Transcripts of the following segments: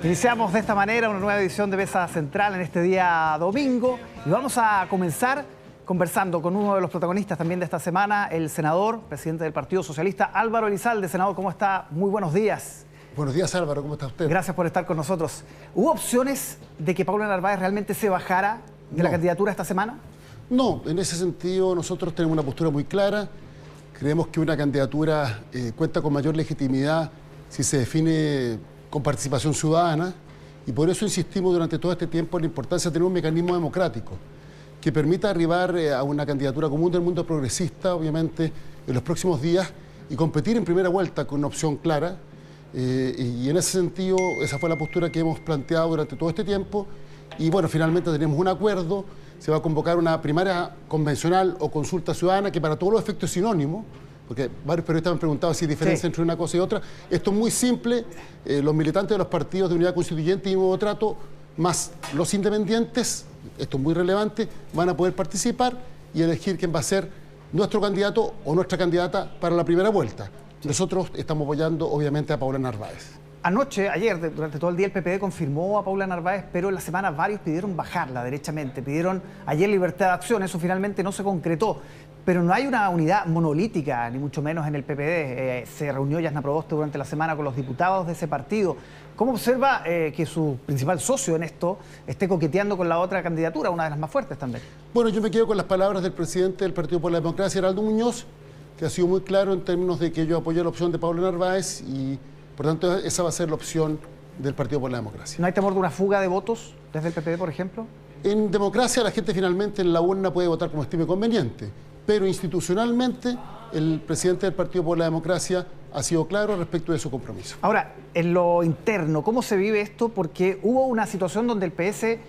Iniciamos de esta manera una nueva edición de Mesa Central en este día domingo y vamos a comenzar conversando con uno de los protagonistas también de esta semana, el senador, presidente del Partido Socialista, Álvaro Elizalde. Senador, ¿cómo está? Muy buenos días. Buenos días, Álvaro, ¿cómo está usted? Gracias por estar con nosotros. ¿Hubo opciones de que Paula Narváez realmente se bajara de la candidatura esta semana? No, en ese sentido nosotros tenemos una postura muy clara. Creemos que una candidatura cuenta con mayor legitimidad si se define con participación ciudadana, y por eso insistimos durante todo este tiempo en la importancia de tener un mecanismo democrático que permita arribar a una candidatura común del mundo progresista, obviamente, en los próximos días y competir en primera vuelta con una opción clara. Y en ese sentido, esa fue la postura que hemos planteado durante todo este tiempo. Y bueno, finalmente tenemos un acuerdo, se va a convocar una primaria convencional o consulta ciudadana, que para todos los efectos es sinónimo, porque varios periodistas me han preguntado si hay diferencia entre una cosa y otra. Esto es muy simple. Los militantes de los partidos de Unidad Constituyente y Nuevo Trato, más los independientes, esto es muy relevante, van a poder participar y elegir quién va a ser nuestro candidato o nuestra candidata para la primera vuelta. Nosotros estamos apoyando, obviamente, a Paula Narváez. Ayer, durante todo el día, el PPD confirmó a Paula Narváez, pero en la semana varios pidieron bajarla derechamente. Pidieron ayer libertad de acción, eso finalmente no se concretó. Pero no hay una unidad monolítica, ni mucho menos en el PPD. Se reunió Jasna Proboste durante la semana con los diputados de ese partido. ¿Cómo observa que su principal socio en esto esté coqueteando con la otra candidatura, una de las más fuertes también? Bueno, yo me quedo con las palabras del presidente del Partido por la Democracia, Heraldo Muñoz, que ha sido muy claro en términos de que yo apoyo la opción de Paula Narváez y, por tanto, esa va a ser la opción del Partido por la Democracia. ¿No hay temor de una fuga de votos desde el PPD, por ejemplo? En democracia la gente finalmente en la urna puede votar como estime conveniente, pero institucionalmente el presidente del Partido por la Democracia ha sido claro respecto de su compromiso. Ahora, en lo interno, ¿cómo se vive esto? Porque hubo una situación donde el PS de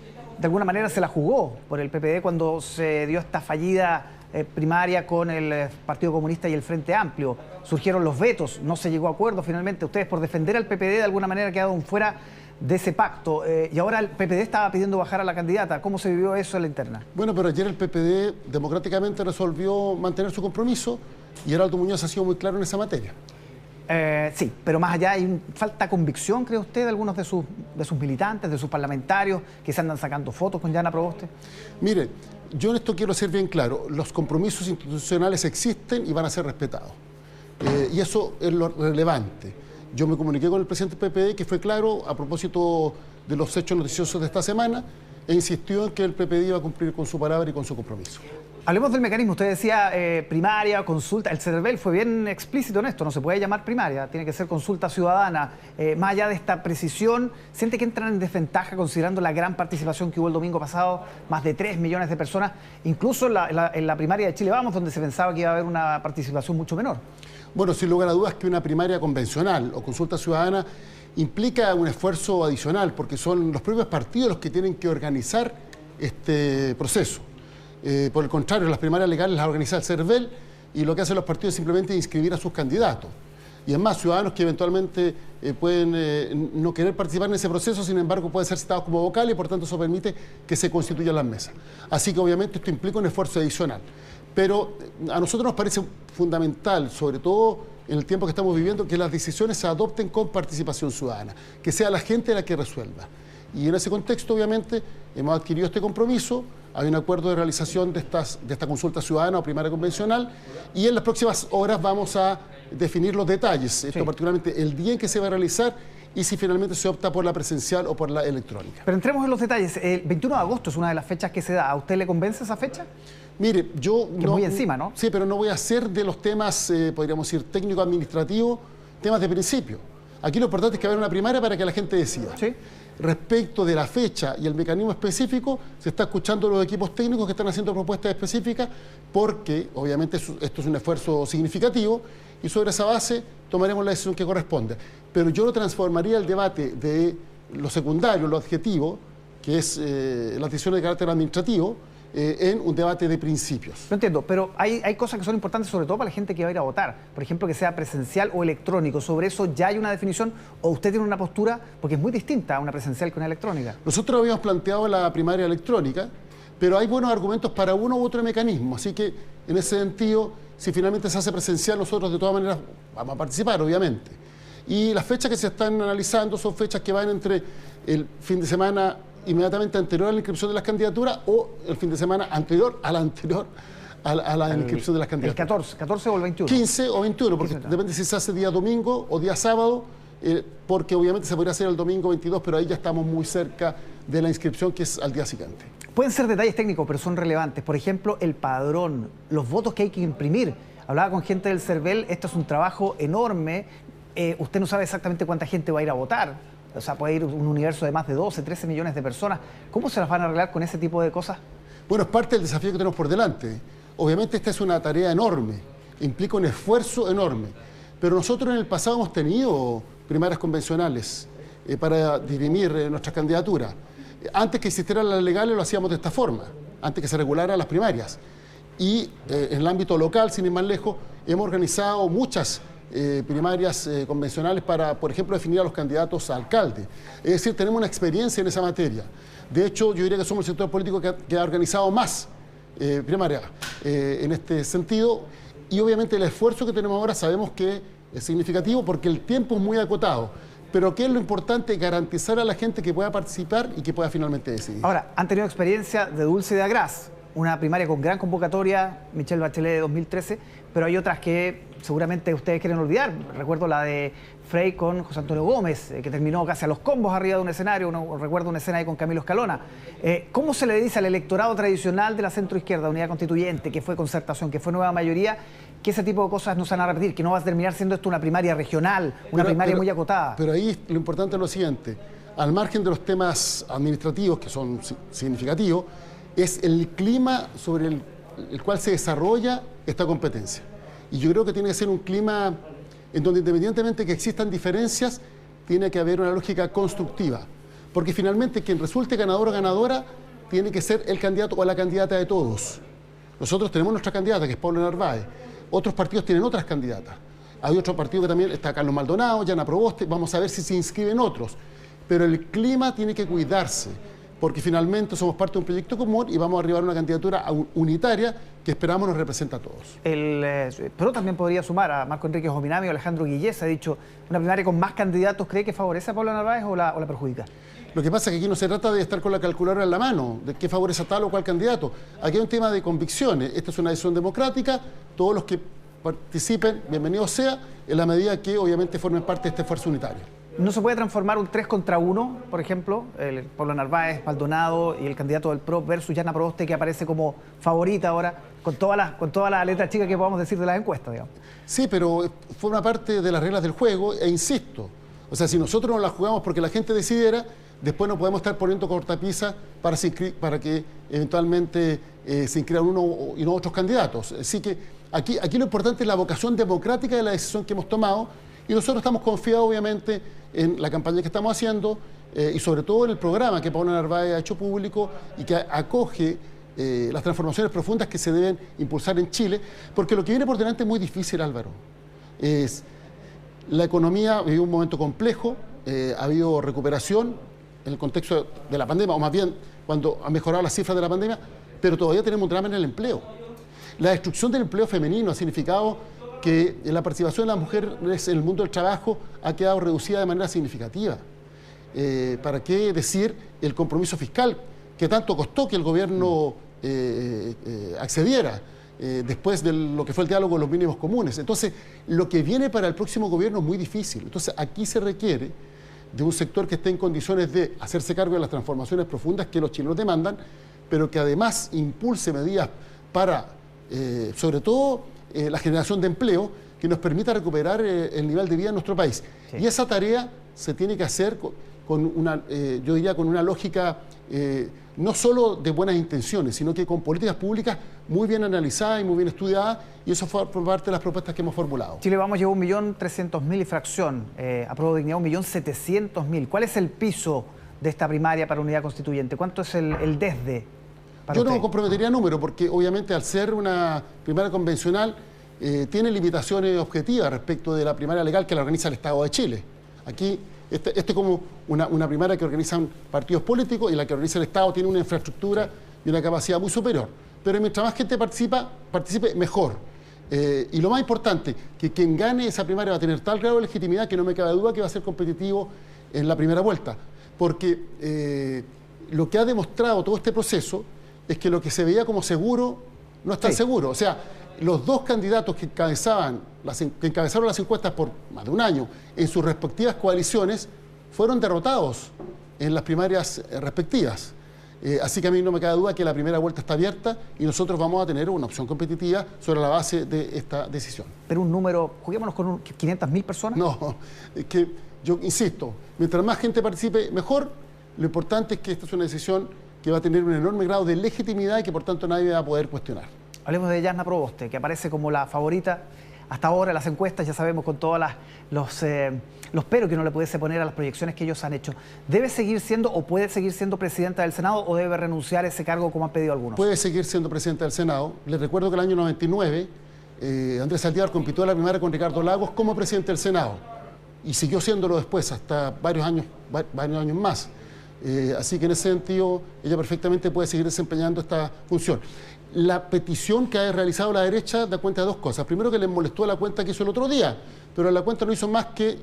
alguna manera se la jugó por el PPD cuando se dio esta fallida primaria con el Partido Comunista y el Frente Amplio. Surgieron los vetos, no se llegó a acuerdo finalmente. Ustedes, por defender al PPD, de alguna manera quedaron fuera de ese pacto. Y ahora el PPD estaba pidiendo bajar a la candidata. ¿Cómo se vivió eso en la interna? Bueno, pero ayer el PPD democráticamente resolvió mantener su compromiso y Heraldo Muñoz ha sido muy claro en esa materia. Sí, pero más allá hay falta convicción, ¿cree usted, de algunos de sus militantes, de sus parlamentarios, que se andan sacando fotos con Jasna Proboste? Mire, yo en esto quiero ser bien claro. Los compromisos institucionales existen y van a ser respetados. Y eso es lo relevante. Yo me comuniqué con el presidente del PPD, que fue claro a propósito de los hechos noticiosos de esta semana, e insistió en que el PPD iba a cumplir con su palabra y con su compromiso. Hablemos del mecanismo. Usted decía primaria, consulta. El CERVEL fue bien explícito en esto. No se puede llamar primaria, tiene que ser consulta ciudadana. Más allá de esta precisión, ¿siente que entran en desventaja considerando la gran participación que hubo el domingo pasado? Más de 3 millones de personas, incluso en la primaria de Chile Vamos, donde se pensaba que iba a haber una participación mucho menor. Bueno, sin lugar a dudas que una primaria convencional o consulta ciudadana implica un esfuerzo adicional, porque son los propios partidos los que tienen que organizar este proceso. Por el contrario, las primarias legales las organiza el CERVEL y lo que hacen los partidos es simplemente inscribir a sus candidatos. Y es más, ciudadanos que eventualmente pueden no querer participar en ese proceso, sin embargo, pueden ser citados como vocales y por tanto eso permite que se constituyan las mesas. Así que obviamente esto implica un esfuerzo adicional. Pero a nosotros nos parece fundamental, sobre todo en el tiempo que estamos viviendo, que las decisiones se adopten con participación ciudadana, que sea la gente la que resuelva. Y en ese contexto, obviamente, hemos adquirido este compromiso, hay un acuerdo de realización de esta consulta ciudadana o primaria convencional, y en las próximas horas vamos a definir los detalles, esto particularmente el día en que se va a realizar y si finalmente se opta por la presencial o por la electrónica. Pero entremos en los detalles. El 21 de agosto es una de las fechas que se da. ¿A usted le convence esa fecha? Mire, yo... Que no, muy encima, ¿no? Sí, pero no voy a hacer de los temas, podríamos decir, técnico-administrativos, temas de principio. Aquí lo importante es que haya una primaria para que la gente decida. Sí. Respecto de la fecha y el mecanismo específico, se está escuchando a los equipos técnicos que están haciendo propuestas específicas porque, obviamente, esto es un esfuerzo significativo y sobre esa base tomaremos la decisión que corresponde. Pero yo lo transformaría el debate de lo secundario, lo adjetivo, que es las decisiones de carácter administrativo, en un debate de principios. No entiendo, pero hay cosas que son importantes sobre todo para la gente que va a ir a votar. Por ejemplo, que sea presencial o electrónico. ¿Sobre eso ya hay una definición o usted tiene una postura? Porque es muy distinta a una presencial que una electrónica. Nosotros habíamos planteado la primaria electrónica, pero hay buenos argumentos para uno u otro mecanismo. Así que, en ese sentido, si finalmente se hace presencial, nosotros de todas maneras vamos a participar, obviamente. Y las fechas que se están analizando son fechas que van entre el fin de semana inmediatamente anterior a la inscripción de las candidaturas o el fin de semana anterior a la inscripción de las candidaturas. El 14 o el 21. 15 o 21, porque depende si se hace día domingo o día sábado, porque obviamente se podría hacer el domingo 22, pero ahí ya estamos muy cerca de la inscripción, que es al día siguiente. Pueden ser detalles técnicos, pero son relevantes. Por ejemplo, el padrón, los votos que hay que imprimir. Hablaba con gente del CERVEL, esto es un trabajo enorme. Usted no sabe exactamente cuánta gente va a ir a votar. O sea, puede ir un universo de más de 12, 13 millones de personas. ¿Cómo se las van a arreglar con ese tipo de cosas? Bueno, es parte del desafío que tenemos por delante. Obviamente esta es una tarea enorme, implica un esfuerzo enorme. Pero nosotros en el pasado hemos tenido primarias convencionales para dirimir nuestras candidaturas. Antes que existieran las legales lo hacíamos de esta forma, antes que se regularan las primarias. Y en el ámbito local, sin ir más lejos, hemos organizado muchas primarias convencionales para, por ejemplo, definir a los candidatos a alcalde. Es decir, tenemos una experiencia en esa materia. De hecho, yo diría que somos el sector político que ha organizado más primarias en este sentido. Y obviamente el esfuerzo que tenemos ahora sabemos que es significativo porque el tiempo es muy acotado. Pero ¿qué es lo importante? Garantizar a la gente que pueda participar y que pueda finalmente decidir. Ahora, han tenido experiencia de Dulce de Agraz, una primaria con gran convocatoria, Michelle Bachelet de 2013, pero hay otras que seguramente ustedes quieren olvidar. Recuerdo la de Frey con José Antonio Gómez, que terminó casi a los combos arriba de un escenario. Recuerdo una escena ahí con Camilo Escalona. ¿Cómo se le dice al electorado tradicional de la centroizquierda, Unidad Constituyente, que fue Concertación, que fue Nueva Mayoría, que ese tipo de cosas no se van a repetir, que no va a terminar siendo esto una primaria regional, una primaria muy acotada? Pero ahí lo importante es lo siguiente: al margen de los temas administrativos, que son significativos, es el clima sobre el cual se desarrolla esta competencia. Y yo creo que tiene que ser un clima en donde, independientemente de que existan diferencias, tiene que haber una lógica constructiva. Porque finalmente quien resulte ganador o ganadora tiene que ser el candidato o la candidata de todos. Nosotros tenemos nuestra candidata, que es Paula Narváez. Otros partidos tienen otras candidatas. Hay otro partido que también está Carlos Maldonado, Yana Proboste. Vamos a ver si se inscriben otros. Pero el clima tiene que cuidarse, porque finalmente somos parte de un proyecto común y vamos a arribar a una candidatura unitaria que esperamos nos representa a todos. Pero también podría sumar a Marco Enrique Jominami o Alejandro Guillés. Ha dicho, una primaria con más candidatos, ¿cree que favorece a Paula Narváez o la perjudica? Lo que pasa es que aquí no se trata de estar con la calculadora en la mano, de qué favorece a tal o cual candidato. Aquí hay un tema de convicciones. Esta es una decisión democrática. Todos los que participen, bienvenidos sea, en la medida que obviamente formen parte de este esfuerzo unitario. ¿No se puede transformar un 3 contra 1, por ejemplo? Paula Narváez, Maldonado y el candidato del PRO versus Yana Proboste, que aparece como favorita ahora, con toda la letra chica que podamos decir de las encuestas, digamos. Sí, pero forma parte de las reglas del juego, e insisto, o sea, si nosotros no la jugamos porque la gente decidiera, después no podemos estar poniendo cortapisas para que eventualmente se inscriban uno y no otros candidatos. Así que aquí lo importante es la vocación democrática de la decisión que hemos tomado, y nosotros estamos confiados, obviamente, en la campaña que estamos haciendo y sobre todo en el programa que Paula Narváez ha hecho público y que acoge las transformaciones profundas que se deben impulsar en Chile, porque lo que viene por delante es muy difícil, Álvaro. La economía vive un momento complejo, ha habido recuperación en el contexto de la pandemia, o más bien cuando han mejorado las cifras de la pandemia, pero todavía tenemos un drama en el empleo. La destrucción del empleo femenino ha significado que la participación de las mujeres en el mundo del trabajo ha quedado reducida de manera significativa. ¿Para qué decir el compromiso fiscal que tanto costó que el gobierno accediera después de lo que fue el diálogo de los mínimos comunes? Entonces, lo que viene para el próximo gobierno es muy difícil. Entonces, aquí se requiere de un sector que esté en condiciones de hacerse cargo de las transformaciones profundas que los chilenos demandan, pero que además impulse medidas para, sobre todo, la generación de empleo que nos permita recuperar el nivel de vida en nuestro país. Sí. Y esa tarea se tiene que hacer con una, yo diría, con una lógica no solo de buenas intenciones, sino que con políticas públicas muy bien analizadas y muy bien estudiadas, y eso fue por parte de las propuestas que hemos formulado. Chile Vamos llevó 1.300.000 y fracción, Apruebo Dignidad 1.700.000. ¿Cuál es el piso de esta primaria para Unidad Constituyente? ¿Cuánto es el desde? Yo no comprometería número, porque obviamente al ser una primaria convencional tiene limitaciones objetivas respecto de la primaria legal que la organiza el Estado de Chile. Aquí, este es como una primaria que organizan partidos políticos, y la que organiza el Estado tiene una infraestructura y una capacidad muy superior. Pero mientras más gente participe, mejor. Y lo más importante, que quien gane esa primaria va a tener tal grado de legitimidad que no me cabe duda que va a ser competitivo en la primera vuelta. Porque lo que ha demostrado todo este proceso es que lo que se veía como seguro no es tan seguro. O sea, los dos candidatos que encabezaron las encuestas por más de un año en sus respectivas coaliciones fueron derrotados en las primarias respectivas. Así que a mí no me cabe duda que la primera vuelta está abierta y nosotros vamos a tener una opción competitiva sobre la base de esta decisión. Pero un número, juguémonos con 500.000 personas. No, es que yo insisto, mientras más gente participe, mejor. Lo importante es que esta es una decisión que va a tener un enorme grado de legitimidad y que por tanto nadie va a poder cuestionar. Hablemos de Jasna Proboste, que aparece como la favorita hasta ahora en las encuestas, ya sabemos, con todos los peros que uno le pudiese poner a las proyecciones que ellos han hecho. ¿Debe seguir siendo o puede seguir siendo presidenta del Senado o debe renunciar a ese cargo como han pedido algunos? Puede seguir siendo presidenta del Senado. Les recuerdo que el año 99 Andrés Saldívar compitió en la primaria con Ricardo Lagos como presidente del Senado y siguió siéndolo después hasta varios años más. Así que en ese sentido ella perfectamente puede seguir desempeñando esta función. La petición que ha realizado la derecha da cuenta de dos cosas. Primero, que les molestó la cuenta que hizo el otro día, pero la cuenta no hizo más que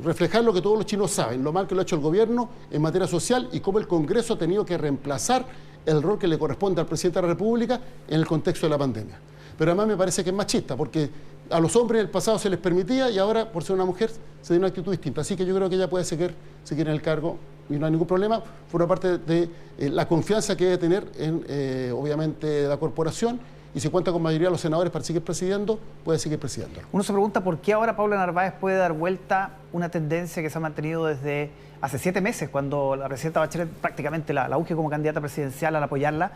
reflejar lo que todos los chinos saben, lo mal que lo ha hecho el gobierno en materia social y cómo el Congreso ha tenido que reemplazar el rol que le corresponde al presidente de la República en el contexto de la pandemia. Pero además me parece que es machista, porque a los hombres en el pasado se les permitía y ahora, por ser una mujer, se tiene una actitud distinta. Así que yo creo que ella puede seguir en el cargo y no hay ningún problema. Forma parte de la confianza que debe tener en, obviamente, la corporación. Y si cuenta con mayoría de los senadores para seguir presidiendo, puede seguir presidiendo. Uno se pregunta por qué ahora Paula Narváez puede dar vuelta una tendencia que se ha mantenido desde hace 7 meses, cuando la presidenta Bachelet prácticamente la unge como candidata presidencial al apoyarla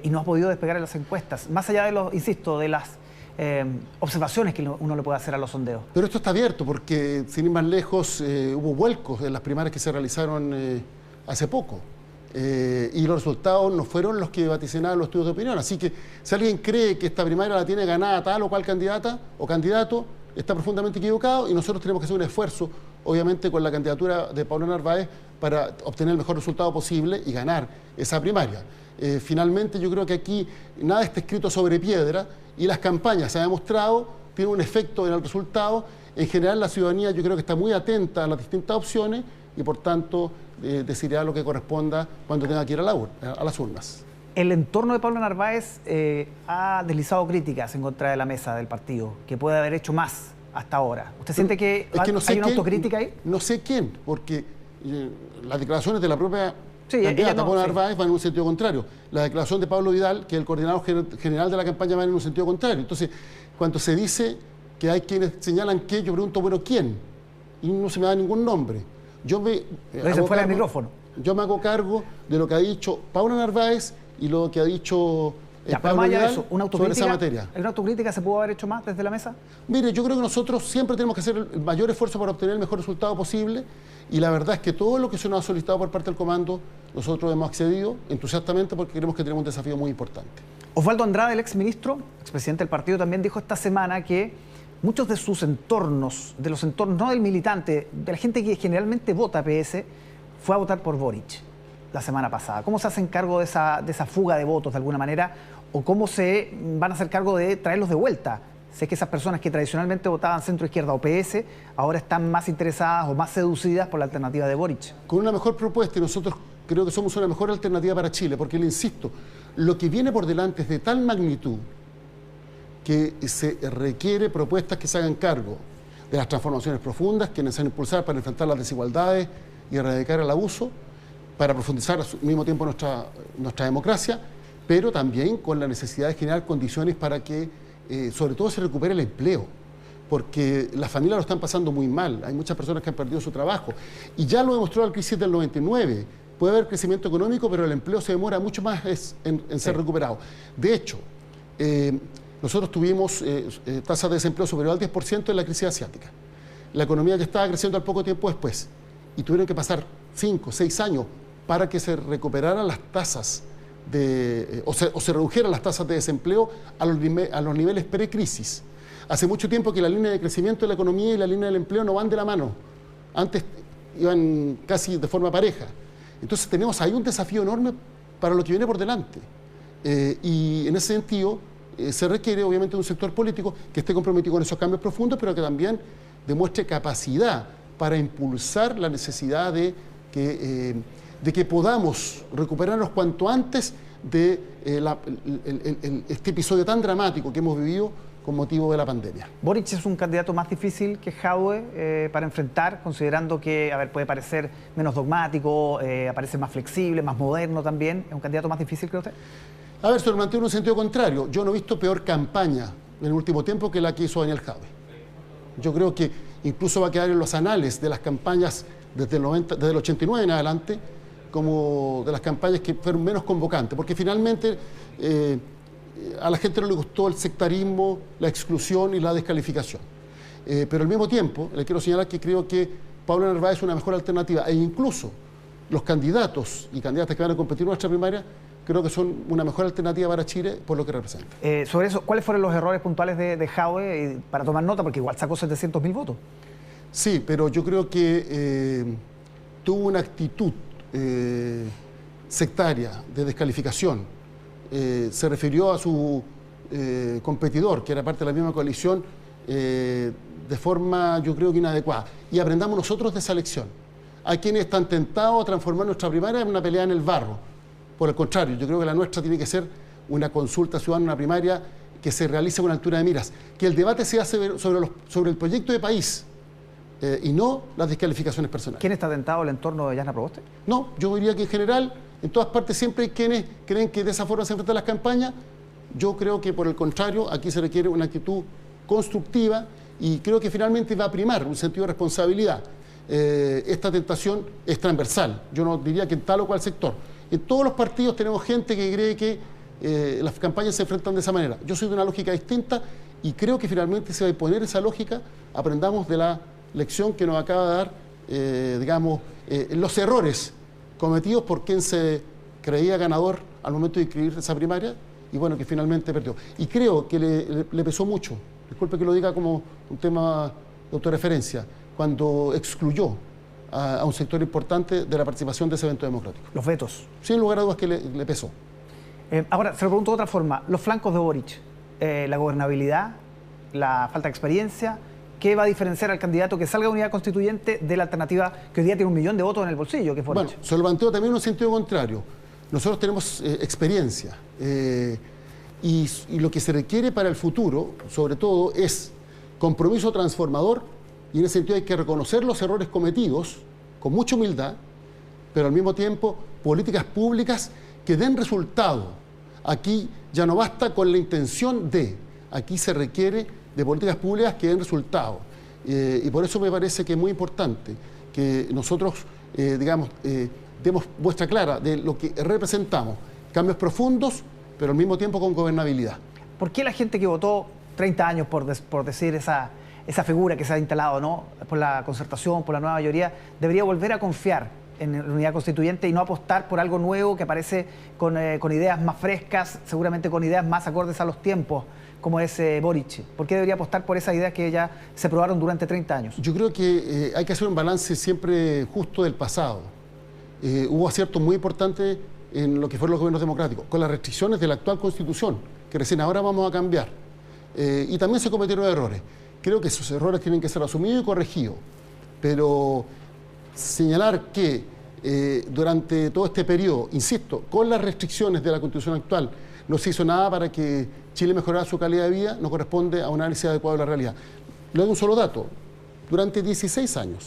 y no ha podido despegar en las encuestas. Más allá de los, insisto, de las observaciones que uno le puede hacer a los sondeos. Pero esto está abierto porque, sin ir más lejos, hubo vuelcos en las primarias que se realizaron hace poco. Y los resultados no fueron los que vaticinaban los estudios de opinión. Así que si alguien cree que esta primaria la tiene ganada tal o cual candidata o candidato, está profundamente equivocado y nosotros tenemos que hacer un esfuerzo, obviamente, con la candidatura de Paula Narváez para obtener el mejor resultado posible y ganar esa primaria. Finalmente, yo creo que aquí nada está escrito sobre piedra y las campañas, se ha demostrado, tienen un efecto en el resultado. En general, la ciudadanía yo creo que está muy atenta a las distintas opciones y, por tanto, decidirá lo que corresponda cuando tenga que ir a las urnas. El entorno de Paula Narváez ha deslizado críticas en contra de la mesa del partido, que puede haber hecho más hasta ahora. ¿Usted siente que hay una autocrítica ahí? No sé quién, porque las declaraciones de la propia candidata Paula Narváez van en un sentido contrario. La declaración de Pablo Vidal, que es el coordinador general de la campaña, va en un sentido contrario. Entonces, cuando se dice que hay quienes señalan que, yo pregunto, bueno, ¿quién? Y no se me da ningún nombre. Yo me hago cargo de lo que ha dicho Paula Narváez y lo que ha dicho Pablo Vidal sobre esa materia. ¿Una autocrítica se pudo haber hecho más desde la mesa? Mire, yo creo que nosotros siempre tenemos que hacer el mayor esfuerzo para obtener el mejor resultado posible y la verdad es que todo lo que se nos ha solicitado por parte del comando nosotros hemos accedido entusiastamente porque creemos que tenemos un desafío muy importante. Osvaldo Andrade, el exministro, expresidente del partido, también dijo esta semana que muchos de sus entornos, de los entornos, no del militante, de la gente que generalmente vota PS, fue a votar por Boric la semana pasada. ¿Cómo se hacen cargo de esa fuga de votos de alguna manera? ¿O cómo se van a hacer cargo de traerlos de vuelta? Sé que esas personas que tradicionalmente votaban centro-izquierda o PS, ahora están más interesadas o más seducidas por la alternativa de Boric. Con una mejor propuesta y nosotros creo que somos una mejor alternativa para Chile, porque le insisto, lo que viene por delante es de tal magnitud que se requiere propuestas que se hagan cargo de las transformaciones profundas que necesitan impulsar para enfrentar las desigualdades y erradicar el abuso, para profundizar al mismo tiempo nuestra democracia, pero también con la necesidad de generar condiciones para que, sobre todo, se recupere el empleo, porque las familias lo están pasando muy mal, hay muchas personas que han perdido su trabajo, y ya lo demostró la crisis del 99, puede haber crecimiento económico, pero el empleo se demora mucho más en ser recuperado. De hecho, nosotros tuvimos tasas de desempleo superior al 10% en la crisis asiática. La economía ya estaba creciendo al poco tiempo después, y tuvieron que pasar 5 o 6 años para que se recuperaran las tasas o se redujeran las tasas de desempleo a los niveles pre-crisis. Hace mucho tiempo que la línea de crecimiento de la economía y la línea del empleo no van de la mano. Antes iban casi de forma pareja. Entonces tenemos ahí un desafío enorme para lo que viene por delante. Y en ese sentido, se requiere obviamente un sector político que esté comprometido con esos cambios profundos, pero que también demuestre capacidad para impulsar la necesidad de que podamos recuperarnos cuanto antes de este episodio tan dramático que hemos vivido con motivo de la pandemia. Boric es un candidato más difícil que Jadwe para enfrentar, considerando que, puede parecer menos dogmático, parece más flexible, más moderno también. ¿Es un candidato más difícil, cree usted? A ver, se lo planteo en un sentido contrario. Yo no he visto peor campaña en el último tiempo que la que hizo Daniel Jadwe. Yo creo que incluso va a quedar en los anales de las campañas desde el 89 en adelante, como de las campañas que fueron menos convocantes, porque finalmente a la gente no le gustó el sectarismo, la exclusión y la descalificación. Pero al mismo tiempo, le quiero señalar que creo que Pablo Narváez es una mejor alternativa, e incluso los candidatos y candidatas que van a competir en nuestra primaria creo que son una mejor alternativa para Chile por lo que representa. Sobre eso, ¿cuáles fueron los errores puntuales de Jadwe para tomar nota? Porque igual sacó 700.000 votos. Sí, pero yo creo que tuvo una actitud sectaria, de descalificación. Se refirió a su competidor, que era parte de la misma coalición, de forma, yo creo que inadecuada. Y aprendamos nosotros de esa lección. Hay quienes están tentados a transformar nuestra primaria en una pelea en el barro. Por el contrario, yo creo que la nuestra tiene que ser una consulta ciudadana, una primaria que se realice con altura de miras. Que el debate se hace sobre el proyecto de país y no las descalificaciones personales. ¿Quién está tentado el entorno de Jasna Proboste? No, yo diría que en general, en todas partes siempre hay quienes creen que de esa forma se enfrentan las campañas. Yo creo que por el contrario, aquí se requiere una actitud constructiva y creo que finalmente va a primar un sentido de responsabilidad. Esta tentación es transversal, yo no diría que en tal o cual sector. En todos los partidos tenemos gente que cree que las campañas se enfrentan de esa manera. Yo soy de una lógica distinta y creo que finalmente se va a imponer esa lógica. Aprendamos de la lección que nos acaba de dar, los errores cometidos por quien se creía ganador al momento de inscribir esa primaria y bueno, que finalmente perdió. Y creo que le pesó mucho, disculpe que lo diga como un tema de autorreferencia, cuando excluyó a un sector importante de la participación de ese evento democrático. Los vetos. Sin lugar a dudas que le pesó. Ahora, se lo pregunto de otra forma. Los flancos de Boric, la gobernabilidad, la falta de experiencia, ¿qué va a diferenciar al candidato que salga de unidad constituyente de la alternativa que hoy día tiene 1 millón de votos en el bolsillo, que es Boric? Bueno, se lo planteo también en un sentido contrario. Nosotros tenemos experiencia y lo que se requiere para el futuro, sobre todo, es compromiso transformador. Y en ese sentido hay que reconocer los errores cometidos con mucha humildad, pero al mismo tiempo políticas públicas que den resultado. Aquí ya no basta con la intención de, aquí se requiere de políticas públicas que den resultado. Y por eso me parece que es muy importante que nosotros, demos muestra clara de lo que representamos. Cambios profundos, pero al mismo tiempo con gobernabilidad. ¿Por qué la gente que votó 30 años por decir esa figura que se ha instalado, ¿no?, por la concertación, por la nueva mayoría, debería volver a confiar en la unidad constituyente y no apostar por algo nuevo que aparece con ideas más frescas, seguramente con ideas más acordes a los tiempos, como es Boric? ¿Por qué debería apostar por esas ideas que ya se probaron durante 30 años? Yo creo que hay que hacer un balance siempre justo del pasado. Hubo aciertos muy importantes en lo que fueron los gobiernos democráticos, con las restricciones de la actual Constitución, que recién ahora vamos a cambiar. Y también se cometieron errores. Creo que esos errores tienen que ser asumidos y corregidos, pero señalar que durante todo este periodo, insisto, con las restricciones de la Constitución actual, no se hizo nada para que Chile mejorara su calidad de vida, no corresponde a un análisis adecuado de la realidad. Le doy un solo dato. Durante 16 años,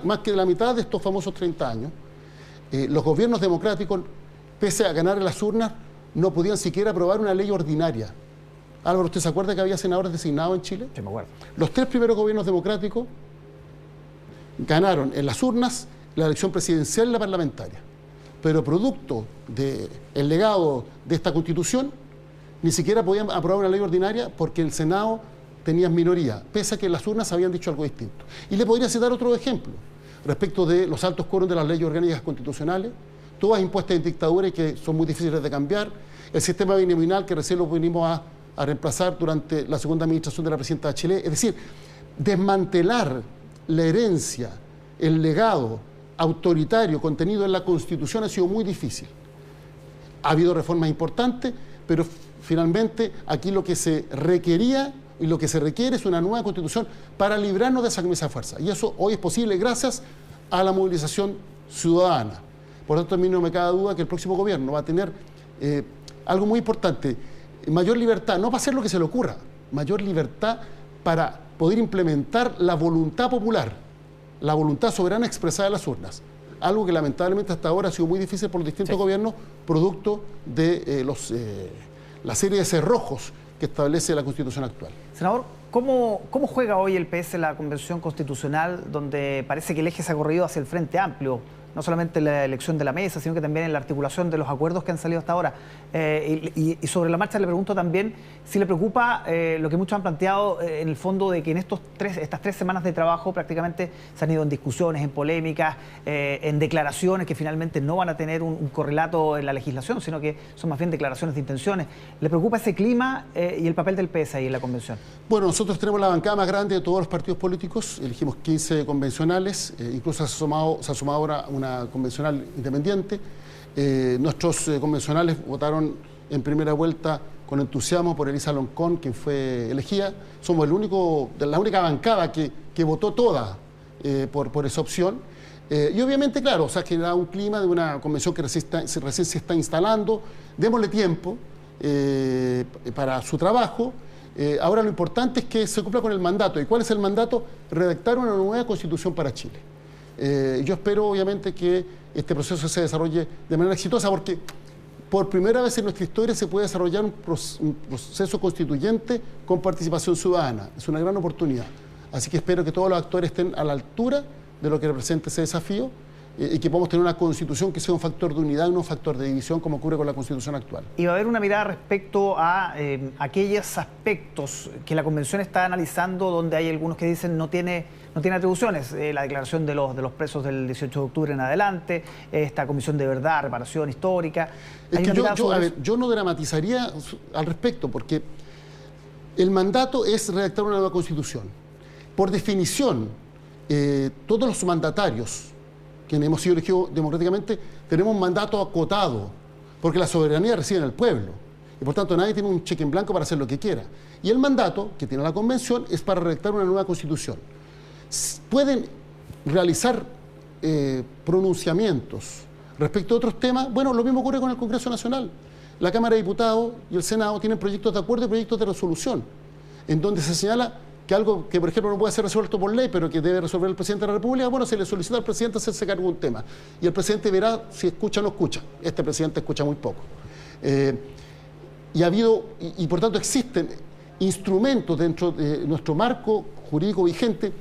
más que la mitad de estos famosos 30 años, los gobiernos democráticos, pese a ganar en las urnas, no podían siquiera aprobar una ley ordinaria. Álvaro, ¿usted se acuerda que había senadores designados en Chile? Sí, me acuerdo. Los 3 primeros gobiernos democráticos ganaron en las urnas la elección presidencial y la parlamentaria. Pero producto del legado de esta Constitución, ni siquiera podían aprobar una ley ordinaria porque el Senado tenía minoría, pese a que en las urnas habían dicho algo distinto. Y le podría citar otro ejemplo, respecto de los altos quórum de las leyes orgánicas constitucionales, todas impuestas en dictadura y que son muy difíciles de cambiar, el sistema binominal que recién lo venimos a reemplazar durante la segunda administración de la presidenta Bachelet. Es decir, desmantelar la herencia, el legado autoritario contenido en la Constitución ha sido muy difícil. Ha habido reformas importantes, pero finalmente aquí lo que se requería y lo que se requiere es una nueva constitución para librarnos de esa camisa de fuerza. Y eso hoy es posible gracias a la movilización ciudadana. Por lo tanto, a mí no me cabe duda que el próximo gobierno va a tener algo muy importante, mayor libertad, no para hacer lo que se le ocurra, mayor libertad para poder implementar la voluntad popular, la voluntad soberana expresada en las urnas. Algo que lamentablemente hasta ahora ha sido muy difícil por los distintos gobiernos, producto de la serie de cerrojos que establece la Constitución actual. Senador, ¿cómo juega hoy el PS la Convención Constitucional, donde parece que el eje se ha corrido hacia el Frente Amplio? No solamente en la elección de la mesa, sino que también en la articulación de los acuerdos que han salido hasta ahora. Y sobre la marcha le pregunto también si le preocupa lo que muchos han planteado en el fondo de que en estas 3 semanas de trabajo prácticamente se han ido en discusiones, en polémicas, en declaraciones que finalmente no van a tener un correlato en la legislación, sino que son más bien declaraciones de intenciones. ¿Le preocupa ese clima y el papel del PS ahí en la convención? Bueno, nosotros tenemos la bancada más grande de todos los partidos políticos, elegimos 15 convencionales, incluso se ha sumado ahora una convencional independiente. Nuestros convencionales votaron en primera vuelta con entusiasmo por Elisa Loncón, quien fue elegida. Somos la única bancada que votó toda por esa opción. Y obviamente, claro, se ha generado un clima de una convención que recién se está instalando. Démosle tiempo para su trabajo. Ahora lo importante es que se cumpla con el mandato. ¿Y cuál es el mandato? Redactar una nueva constitución para Chile. Yo espero, obviamente, que este proceso se desarrolle de manera exitosa, porque por primera vez en nuestra historia se puede desarrollar un proceso constituyente con participación ciudadana. Es una gran oportunidad. Así que espero que todos los actores estén a la altura de lo que representa ese desafío y que podamos tener una constitución que sea un factor de unidad y no un factor de división, como ocurre con la constitución actual. Y va a haber una mirada respecto a aquellos aspectos que la convención está analizando, donde hay algunos que dicen no tiene atribuciones, la declaración de los presos del 18 de octubre en adelante, esta comisión de verdad, reparación histórica. Es que yo no dramatizaría al respecto, porque el mandato es redactar una nueva constitución. Por definición, todos los mandatarios quienes hemos sido elegidos democráticamente, tenemos un mandato acotado, porque la soberanía reside en el pueblo. Y por tanto nadie tiene un cheque en blanco para hacer lo que quiera. Y el mandato que tiene la convención es para redactar una nueva constitución. Pueden realizar pronunciamientos respecto a otros temas. Bueno, lo mismo ocurre con el Congreso Nacional. La Cámara de Diputados y el Senado tienen proyectos de acuerdo y proyectos de resolución, en donde se señala que algo que, por ejemplo, no puede ser resuelto por ley, pero que debe resolver el presidente de la República, bueno, se le solicita al presidente hacerse cargo de un tema. Y el presidente verá si escucha o no escucha. Este presidente escucha muy poco. Y por tanto existen instrumentos dentro de nuestro marco jurídico vigente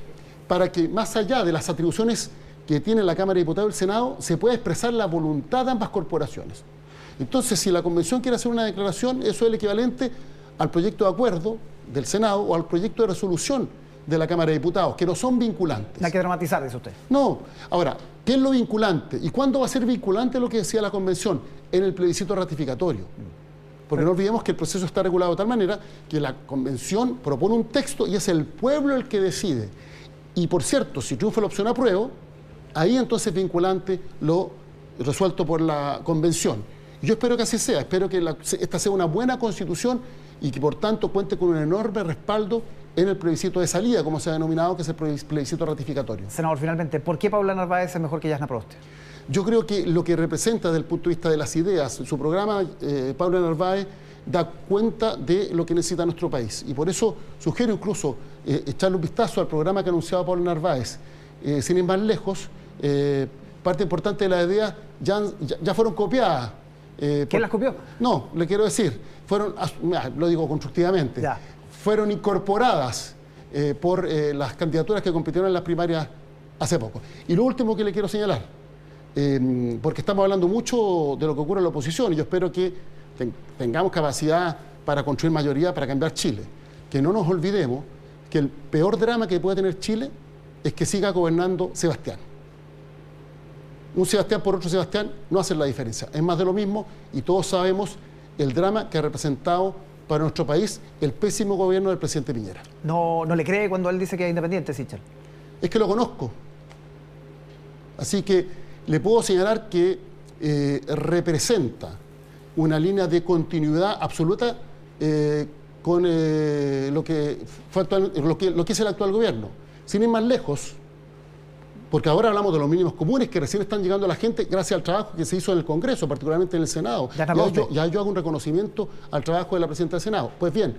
para que, más allá de las atribuciones que tiene la Cámara de Diputados y el Senado, se pueda expresar la voluntad de ambas corporaciones. Entonces, si la Convención quiere hacer una declaración, eso es el equivalente al proyecto de acuerdo del Senado o al proyecto de resolución de la Cámara de Diputados, que no son vinculantes. No hay que dramatizar, dice usted. No. Ahora, ¿qué es lo vinculante? ¿Y cuándo va a ser vinculante lo que decía la Convención? En el plebiscito ratificatorio. Porque no olvidemos que el proceso está regulado de tal manera que la Convención propone un texto y es el pueblo el que decide. Y por cierto, si triunfa la opción apruebo, ahí entonces es vinculante lo resuelto por la Convención. Yo espero que así sea, espero que esta sea una buena constitución y que por tanto cuente con un enorme respaldo en el plebiscito de salida, como se ha denominado, que es el plebiscito ratificatorio. Senador, finalmente, ¿por qué Paula Narváez es mejor que Jasna Proboste? Yo creo que lo que representa desde el punto de vista de las ideas, su programa, Paula Narváez, da cuenta de lo que necesita nuestro país. Y por eso sugiero incluso echarle un vistazo al programa que anunciaba Paula Narváez. Sin ir más lejos, parte importante de las ideas ya fueron copiadas. ¿Quién las copió? No, le quiero decir, lo digo constructivamente, fueron incorporadas por las candidaturas que compitieron en las primarias hace poco. Y lo último que le quiero señalar, porque estamos hablando mucho de lo que ocurre en la oposición y yo espero que tengamos capacidad para construir mayoría, para cambiar Chile. Que no nos olvidemos que el peor drama que puede tener Chile es que siga gobernando Sebastián. Un Sebastián por otro Sebastián no hace la diferencia. Es más de lo mismo y todos sabemos el drama que ha representado para nuestro país el pésimo gobierno del presidente Piñera. ¿No le cree cuando él dice que es independiente, Sichel? Es que lo conozco. Así que le puedo señalar que representa una línea de continuidad absoluta con lo que es el actual gobierno. Sin ir más lejos, porque ahora hablamos de los mínimos comunes que recién están llegando a la gente gracias al trabajo que se hizo en el Congreso, particularmente en el Senado. Ya yo hago un reconocimiento al trabajo de la presidenta del Senado. Pues bien,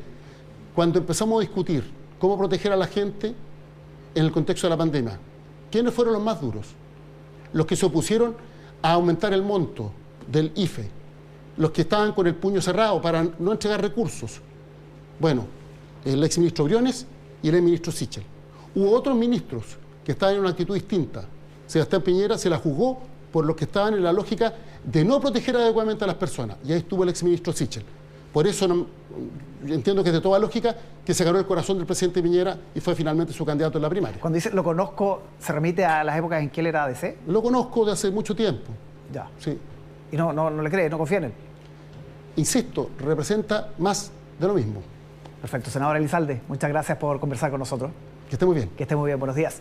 cuando empezamos a discutir cómo proteger a la gente en el contexto de la pandemia, ¿quiénes fueron los más duros? Los que se opusieron a aumentar el monto del IFE, los que estaban con el puño cerrado para no entregar recursos. Bueno, el exministro Briones y el exministro Sichel. Hubo otros ministros que estaban en una actitud distinta. Sebastián Piñera se la juzgó por los que estaban en la lógica de no proteger adecuadamente a las personas. Y ahí estuvo el exministro Sichel. Por eso entiendo que es de toda lógica que se ganó el corazón del presidente Piñera y fue finalmente su candidato en la primaria. Cuando dice lo conozco, ¿se remite a las épocas en que él era ADC? Lo conozco de hace mucho tiempo. Ya. Sí. ¿Y no le cree, no confía en él? Insisto, representa más de lo mismo. Perfecto. Senador Elizalde, muchas gracias por conversar con nosotros. Que esté muy bien. Que esté muy bien. Buenos días.